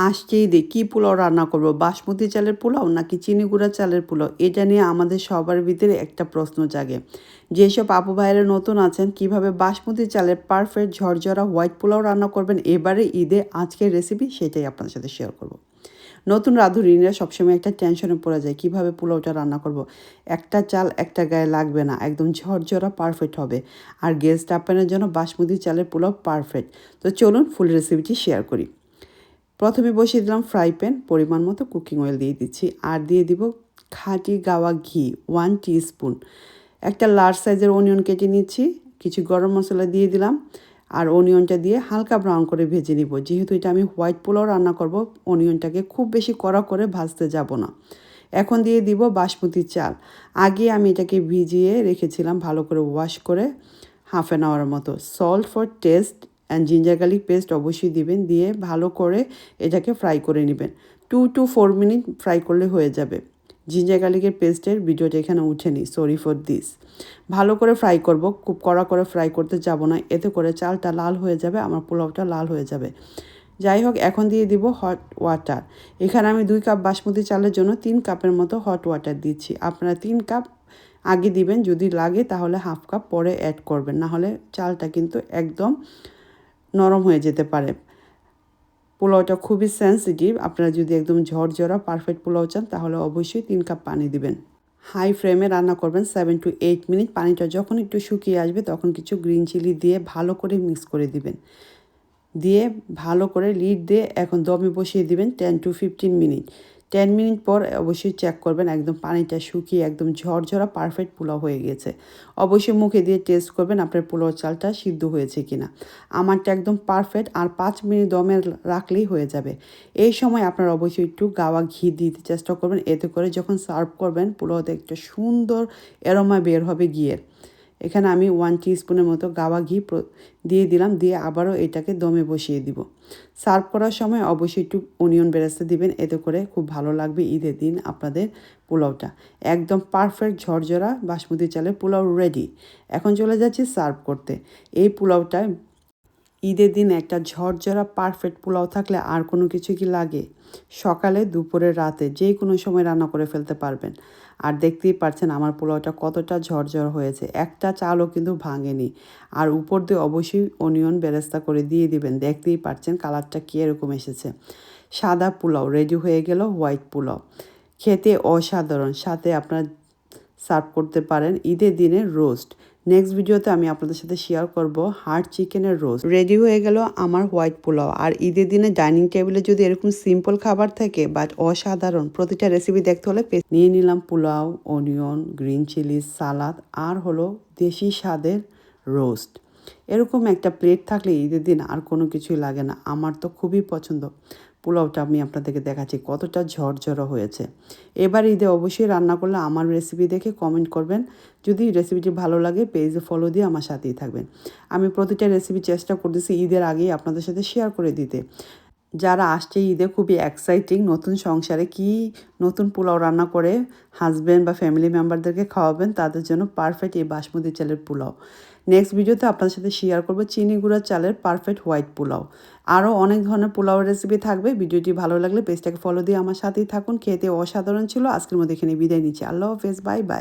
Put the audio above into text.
আসছেই ঈদে কী পোলাও রান্না করব, বাসমতি চালের পোলাও নাকি চিনি গুঁড়া চালের পোলাও, এটা নিয়ে আমাদের সবার ভিতরে একটা প্রশ্ন জাগে। যেসব আপু ভাইয়েরা নতুন আছেন, কিভাবে বাসমতি চালের পারফেক্ট ঝরঝরা হোয়াইট পোলাও রান্না করবেন এবারে ঈদে, আজকের রেসিপি সেটাই আপনাদের সাথে শেয়ার করব। নতুন রাঁধুনিরা সবসময় একটা টেনশনে পড়ে যায়, কিভাবে পোলাওটা রান্না করব। একটা চাল একটা গায়ে লাগবে না, একদম ঝরঝরা পারফেক্ট হবে। আর গেস্ট আপ্যায়নের জন্য বাসমতি চালের পোলাও পারফেক্ট। তো চলুন ফুল রেসিপিটি শেয়ার করি। প্রথমে বসিয়ে দিলাম ফ্রাই প্যান, পরিমাণ মতো কুকিং অয়েল দিয়ে দিচ্ছি, আর দিয়ে দিব খাঁটি গাওয়া ঘি 1 টিস্পুন। একটা লার্জ সাইজের অনিয়ন কেটে নিচ্ছি, কিছু গরম মশলা দিয়ে দিলাম, আর অনিয়নটা দিয়ে হালকা ব্রাউন করে ভেজে নিব। যেহেতু এটা আমি হোয়াইট পোলাও রান্না করব, অনিয়নটাকে খুব বেশি কড়া করে ভাজতে যাব না। এখন দিয়ে দিব বাসমতি চাল। আগে আমি এটাকে ভিজিয়ে রেখেছিলাম ভালো করে ওয়াশ করে, হাফ অ্যান আওয়ার মতো। Salt for taste and ginger garlic paste অবশ্যই দিবেন, দিয়ে ভালো করে এটাকে ফ্রাই করে নেবেন। 2 to 4 মিনিট ফ্রাই করলে হয়ে যাবে। জিঞ্জার গার্লিকের পেস্টের ভিডিওটা এখানে উঠেনি, সরি ফর দিস। ভালো করে ফ্রাই করব, খুব কড়া করে ফ্রাই করতে যাব না, এতে করে চালটা লাল হয়ে যাবে, আমার পোলাওটা লাল হয়ে যাবে। যাই হোক, এখন দিয়ে দিব হট ওয়াটার। এখানে আমি 2 কাপ বাসমতি চালের জন্য 3 কাপের মতো হট ওয়াটার দিচ্ছি। আপনারা 3 কাপ আগে দিবেন, যদি লাগে তাহলে হাফ কাপ পরে অ্যাড করবেন, না হলে চালটা কিন্তু একদম নরম হয়ে যেতে পারে। পোলাওটা খুবই সেন্সিটিভ, আপনারা যদি একদম ঝরঝরা পারফেক্ট পোলাও চান তাহলে অবশ্যই 3 কাপ পানি দিবেন। হাই ফ্লেমে রান্না করবেন 7 to 8 মিনিট। পানিটা যখন একটু শুকিয়ে আসবে তখন কিছু গ্রিন চিলি দিয়ে ভালো করে মিক্স করে দিবেন। দিয়ে ভালো করে লিড দিয়ে এখন দমে বসিয়ে দিবেন 10 to 15 মিনিট। 10 মিনিট পর অবশ্যই চেক করবেন, একদম পানিটা শুকিয়ে একদম ঝরঝরা পারফেক্ট পোলাও হয়ে গেছে। অবশ্যই মুখে দিয়ে টেস্ট করবেন আপনার পোলাও চালটা সিদ্ধ হয়েছে কিনা। আমারটা একদম পারফেক্ট, আর 5 মিনিট দমে রাখলেই হয়ে যাবে। এই সময় আপনারা অবশ্যই একটু গাওয়া ঘি দিতে চেষ্টা করবেন, এতে করে যখন সার্ভ করবেন পোলাওতে একটা সুন্দর অ্যারোমা বের হবে ঘিয়ের। এখানে আমি 1 টিস্পুনের মতো গাওয়া ঘি দিয়ে দিলাম, দিয়ে আবারও এটাকে দমে বসিয়ে দিব। সার্ভ করার সময় অবশ্যই একটু অনিয়ন বেরেস্তা দিবেন, এতে করে খুব ভালো লাগবে ঈদের দিন আপনাদের পোলাওটা। একদম পারফেক্ট ঝরঝরা বাসমতি চালের পোলাও রেডি। এখন চলে যাচ্ছি সার্ভ করতে। এই পোলাওটা ঈদের দিন একটা ঝরঝরা পারফেক্ট পোলাও থাকলে আর কোনো কিছু কি লাগে। সকালে দুপুরে রাতে যে কোনো সময় রান্না করে ফেলতে পারবেন। আর দেখতেই পাচ্ছেন আমার পোলাওটা কতটা ঝরঝর হয়েছে, একটা চালও কিন্তু ভাঙেনি। আর উপর দিয়ে অবশ্যই অনিয়ন বেরেস্তা করে দিয়ে দিবেন, দেখতেই পাচ্ছেন কালারটা কী এরকম এসেছে। সাদা পোলাও রেডি হয়ে গেল, হোয়াইট পোলাও খেতে অসাধারণ। সাথে আপনার সার্ভ করতে পারেন ঈদের দিনের রোস্ট। নেক্সট ভিডিওতে আমি আপনাদের সাথে শেয়ার করব হার্ড চিকেনের রোস্ট। রেডি হয়ে গেল আমার হোয়াইট পোলাও। আর ঈদের দিনে ডাইনিং টেবিলে যদি এরকম সিম্পল খাবার থাকে বাট অসাধারণ, প্রতিটা রেসিপি দেখতে হলে নিয়ে নিলাম পোলাও, অনিয়ন, গ্রিন চিলি, সালাদ, আর হলো দেশি স্বাদের রোস্ট। এরকম একটা প্লেট থাকলে ঈদের দিন আর কোনো কিছুই লাগে না। আমার তো খুবই পছন্দ। পোলাওটা আমি আপনাদেরকে দেখাচ্ছি কতটা ঝরঝরা হয়েছে। এবার ঈদে অবশ্যই রান্না করলে আমার রেসিপি দেখে কমেন্ট করবেন। যদি রেসিপিটি ভালো লাগে পেজে ফলো দিয়ে আমার সাথেই থাকবেন। আমি প্রতিটা রেসিপি চেষ্টা করতেছি ঈদের আগেই আপনাদের সাথে শেয়ার করে দিতে। যারা আসছে ঈদে খুবই এক্সাইটিং, নতুন সংসারে কি নতুন পোলাও রান্না করে হাজব্যান্ড বা ফ্যামিলি মেম্বারদেরকে খাওয়াবেন, তাদের জন্য পারফেক্ট এই বাসমতি চালের পোলাও। নেক্সট ভিডিওতে আপনার সাথে শেয়ার করবো চিনি গুঁড়া চালের পারফেক্ট হোয়াইট পোলাও। আরও অনেক ধরনের পোলাওয়ের রেসিপি থাকবে। ভিডিওটি ভালো লাগলে পেজটাকে ফলো দিয়ে আমার সাথেই থাকুন। খেতে অসাধারণ ছিল। আজকের মধ্যে এখানে বিদায় নিচ্ছি। আল্লাহ হাফেজ, বাই বাই।